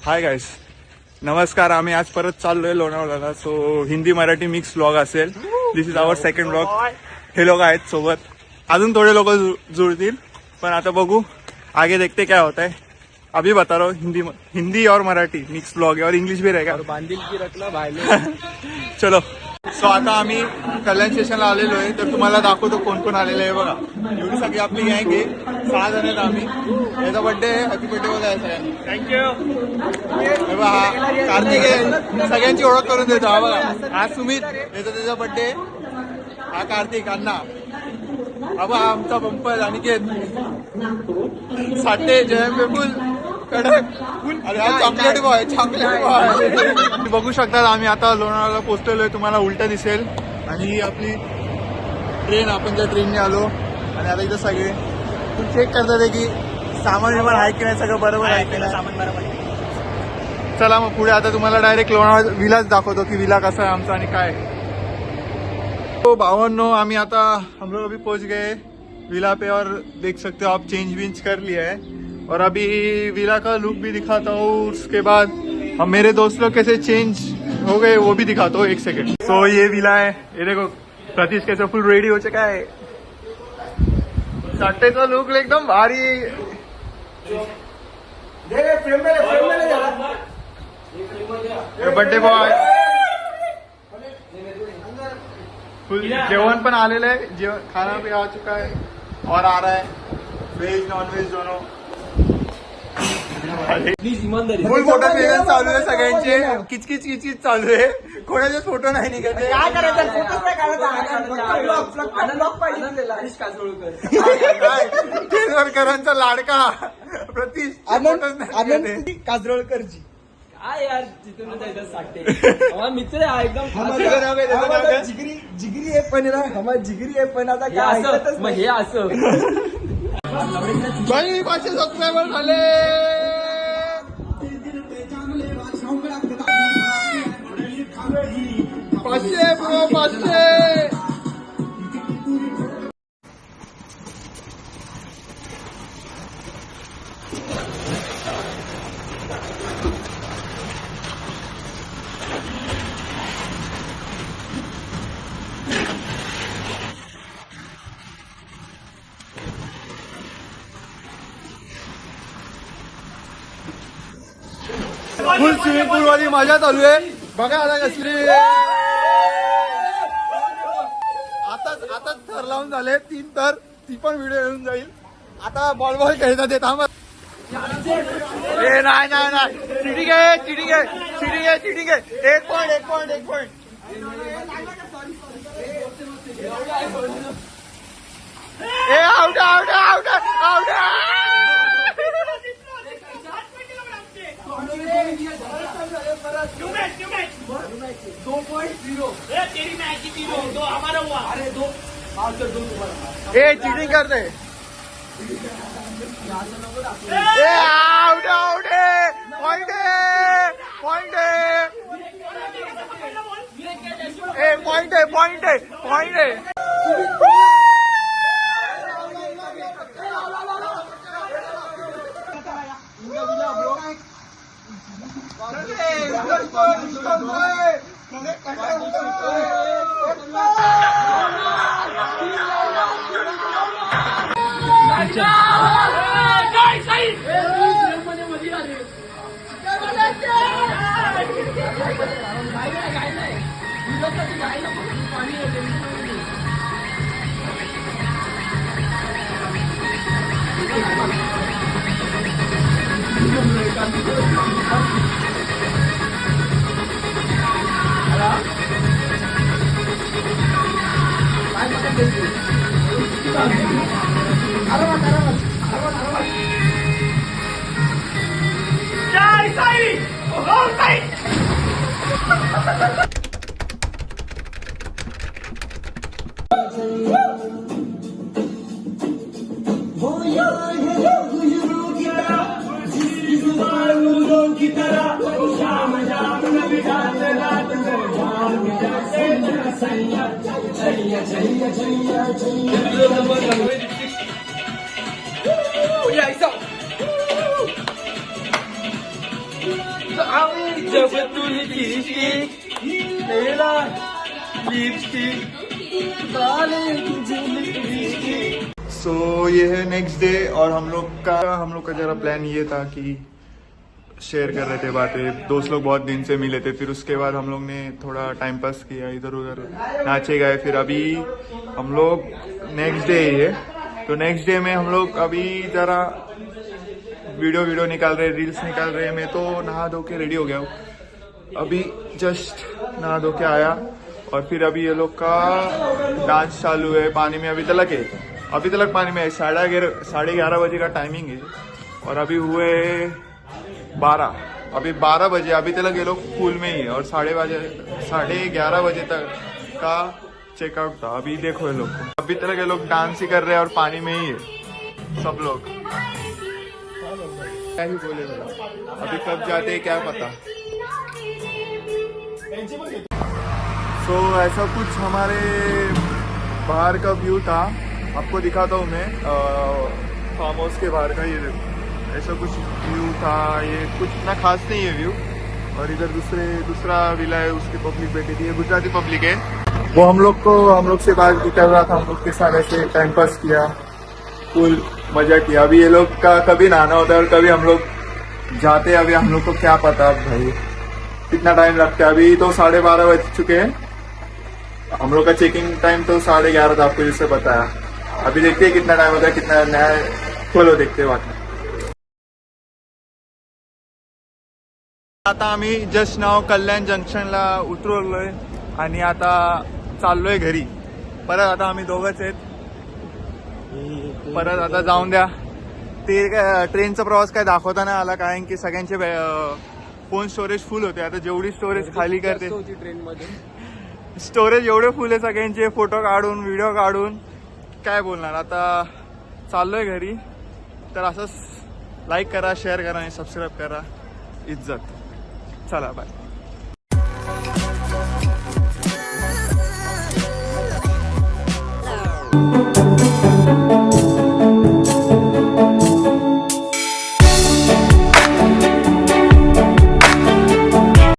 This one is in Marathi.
हाय गाईस, नमस्कार. आम्ही आज परत चाललोय लोणावळ्याला. So Hindi Marathi mix vlog असेल. दिस इज आवर सेकंड व्लॉग. हे लोक आहेत सोबत, अजून थोडे लोक जुळतील, पण आता बघू आगे देखते क्या होता है. अभी बता रहा हूँ हिंदी और मराठी मिक्स व्लॉग है और इंग्लिश भी रहेगा. बांधील की रखना भाई. चलो. सो आता आम्ही कल्याण स्टेशनला आलेलो आहे. तर तुम्हाला दाखवतो कोण कोण आलेलं आहे. बघा, एवढी सगळी आपली गँग आहे. 6 जण आहेत आम्ही. याचा बर्थडे आहे. हॅपी बर्थडे बघा सगळ्यांनी. थँक्यू. हा कार्तिक आहे. सगळ्यांची ओळख करून देतो. हा बघा, हा सुमित, याचा त्याचा बर्थडे. हा कार्तिक अण्णा. हा बघा आमचा पंपल अनिकेत. साठे जयम बेबुल कडक. अरे हा चॉकलेट बॉय, चॉकलेट बॉय. बघू शकता आम्ही आता लोणावळ्याला पोहोचलेलो आहे. तुम्हाला उलट दिसेल. आणि ही आपली ट्रेन, आपण त्या ट्रेनने आलो. आणि आता इथं सगळे चेक करतात की सामान विमान आहे की नाही, सगळं बरोबर आहे की नाही. सामान बरोबर. चला मग पुढे आता तुम्हाला डायरेक्ट लोणावळा विलाच दाखवतो की विला कसा आहे आमचा आणि काय. तो भावांनो, आम्ही आता हम लोग अभी पहुंच गए विला पे और देख सकते हो आप चेंज विंज कर लिया है. और अभी विला का लुक भी दिखाता हूँ. उसके बाद हम मेरे दोस्त लोग कैसे चेंज हो गए वो भी दिखाता हूँ. एक सेकंड. तो ये विला है. ये देखो सतीश कैसे फुल रेडी हो चुका है. साट्टेचा लुक एकदम भारी. Birthday boy. फुल जेवण पण आलेलं आहे. जेवण खाना भी आ चुका है और आ रहा है वेज नॉन वेज दोनों. फुल फोटो सेशन चालू आहे सगळ्यांचे. किचकिच किचकिच चालू आहे. कोणाचे फोटो नाही निघत. काय करायचं, केळवरकरांचा लाडका प्रतीश काजरोळकरजी. काय यार, तिथून जायचं साठे मित्र आहे एकदम जिगरी आहे पण हमारा जिगरी आहे पण आता काय असं. मग हे असं 500 सबस्क्रायबर झाले. पाचशे ब्रो, 500. फुल स्विमिंग पूल वाली मजा चालू आहे. बघा आता कसली. आताच थर लावून झाले 3 तर ती पण व्हिडिओ येऊन जाईल. आता बॉल खेळतात येत. ए नाही नाही नाही, चिटिंग आहे चिटिंग आहे चिटिंग आहे चिटिंग आहे. 1 पॉइंट 1 पॉइंट 1 पॉइंट. ए आउट आउट आउट आउट. ए चीटिंग करते. ए आउट आउट है. पॉइंट है पॉइंट है. ए पॉइंट है पॉइंट है पॉइंट है. जब तुझी लिपस्टिक मेरा लिपस्टिक डाले तुझे लिपस्टिक। सो ये है नेक्स्ट डे और हम लोग का जरा प्लान ये था कि शेयर कर रहे थे बातें, दोस्त लोग बहुत दिन से मिले थे। फिर उसके बाद हम लोग ने थोड़ा टाइम पास किया, इधर उधर नाचे गए। फिर अभी हम लोग नेक्स्ट डे ही है, तो नेक्स्ट डे में हम लोग अभी जरा वीडियो निकाल रहे, रील्स निकाल रहे। मैं तो नहा धो के रेडी हो गया हूँ, अभी जस्ट नहा धो के आया। और फिर अभी ये लोग का डांस चालू है पानी में, अभी तक पानी में है। 11:30 बजे का टाइमिंग है और अभी हुए 12, अभी 12 बजे। अभी तक ये लोग पूल में ही है और 11:30 बजे तक का चेकआउट था। अभी देखो ये लोग, अभी तक ये लोग डांस ही कर रहे हैं और पानी में ही है सब लोग। क्या ही बोले बोला, अभी कब जाते हैं क्या पता। सो ऐसा कुछ हमारे बाहर का व्यू था, आपको दिखाता हूँ मैं। फार्म हाउस के बाहर का ये देखो, ऐसा कुछ व्यू था। ये कुछ इतना खास नहीं है व्यू। और इधर दूसरा विला है, उसकी पब्लिक बैठी थी, गुजराती पब्लिक है। वो हम लोग से बात कर रहा था, हम लोग के साथ ऐसे टाइम पास किया, फुल मजा किया। अभी ये लोग का कभी नहाना होता है और कभी हम लोग जाते हैं। अभी हम लोग को क्या पता भाई कितना टाइम लगता है। अभी तो 12:30 बज चुके हैं, हम लोग का चेकिंग टाइम तो 11:30 था, आपको जिससे बताया। अभी देखते हैं कितना टाइम होता है, कितना नया खोलो, देखते हैं बाकी। आता आम्ही जस्ट नाव कल्याण जंक्शनला उतरलोय आणि आता चाललोय घरी परत। आता आम्ही दोघंच आहेत, परत आता जाऊन द्या। ते ट्रेनचा प्रवास काय दाखवता नाही आला, कारण की सगळ्यांचे फोन स्टोरेज फुल होते। आता जेवढी स्टोरेज खाली करते, ट्रेन मध्ये स्टोरेज एवढे फुल आहे सगळ्यांचे, फोटो काढून व्हिडिओ काढून काय बोलणार। आता चाललोय घरी, तर असंच लाईक करा, शेअर करा आणि सबस्क्राईब करा। इज्जत, चला बाय।